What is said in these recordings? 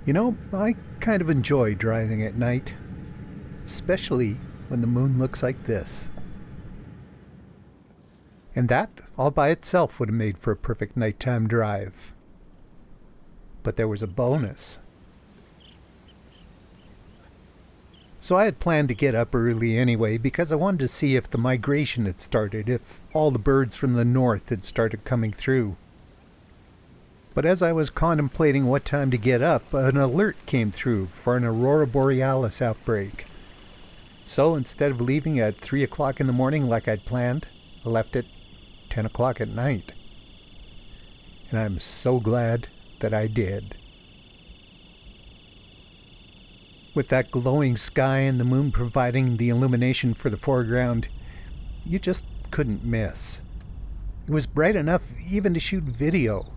You know, I kind of enjoy driving at night, especially when the moon looks like this. And that, all by itself, would have made for a perfect nighttime drive. But there was a bonus. So I had planned to get up early anyway because I wanted to see if the migration had started, if all the birds from the north had started coming through. But as I was contemplating what time to get up, an alert came through for an aurora borealis outbreak. So instead of leaving at 3 o'clock in the morning like I'd planned, I left at 10 o'clock at night. And I'm so glad that I did. With that glowing sky and the moon providing the illumination for the foreground, you just couldn't miss. It was bright enough even to shoot video.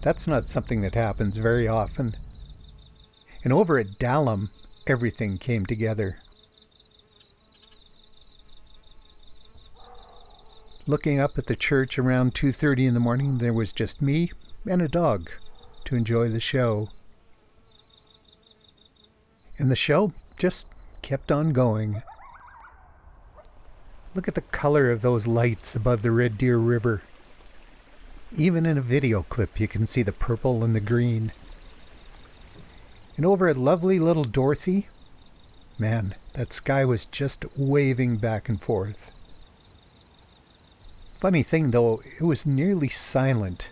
That's not something that happens very often. And over at Dallam, everything came together. Looking up at the church around 2:30 in the morning, there was just me and a dog to enjoy the show. And the show just kept on going. Look at the color of those lights above the Red Deer River. Even in a video clip, you can see the purple and the green. And over at lovely little Dorothy, man, that sky was just waving back and forth. Funny thing though, it was nearly silent.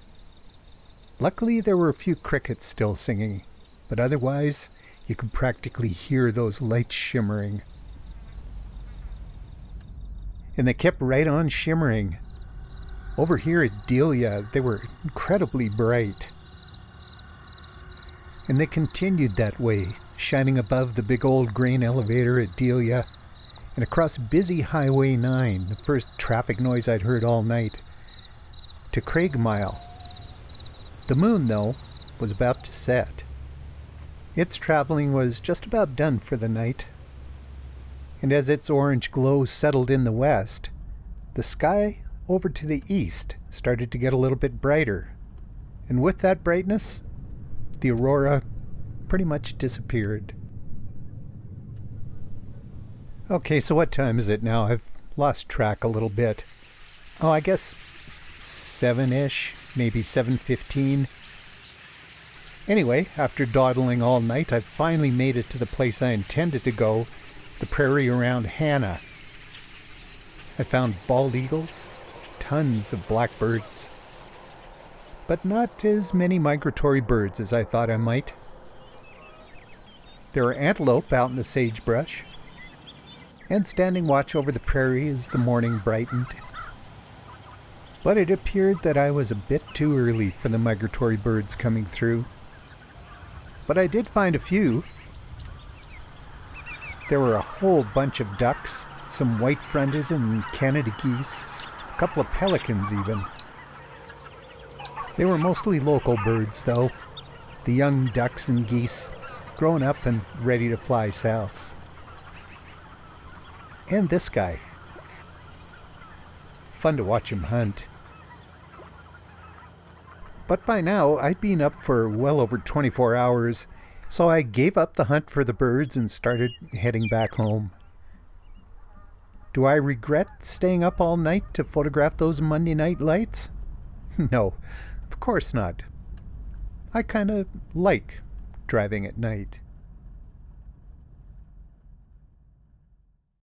Luckily there were a few crickets still singing, but otherwise you could practically hear those lights shimmering. And they kept right on shimmering. Over here at Delia, they were incredibly bright. And they continued that way, shining above the big old grain elevator at Delia and across busy Highway 9, the first traffic noise I'd heard all night, to Craig Mile. The moon, though, was about to set. Its traveling was just about done for the night, and as its orange glow settled in the west, the sky over to the east started to get a little bit brighter, and with that brightness, the aurora pretty much disappeared. Okay, so what time is it now? I've lost track a little bit. Oh, I guess 7-ish, maybe 7:15. Anyway, after dawdling all night, I finally made it to the place I intended to go, the prairie around Hannah. I found bald eagles, tons of blackbirds, but not as many migratory birds as I thought I might. There were antelope out in the sagebrush, and standing watch over the prairie as the morning brightened. But it appeared that I was a bit too early for the migratory birds coming through. But I did find a few. There were a whole bunch of ducks, some white-fronted and Canada geese, a couple of pelicans even. They were mostly local birds, though, the young ducks and geese grown up and ready to fly south. And this guy. Fun to watch him hunt. But by now, I'd been up for well over 24 hours, so I gave up the hunt for the birds and started heading back home. Do I regret staying up all night to photograph those Monday night lights? No, of course not. I kind of like driving at night.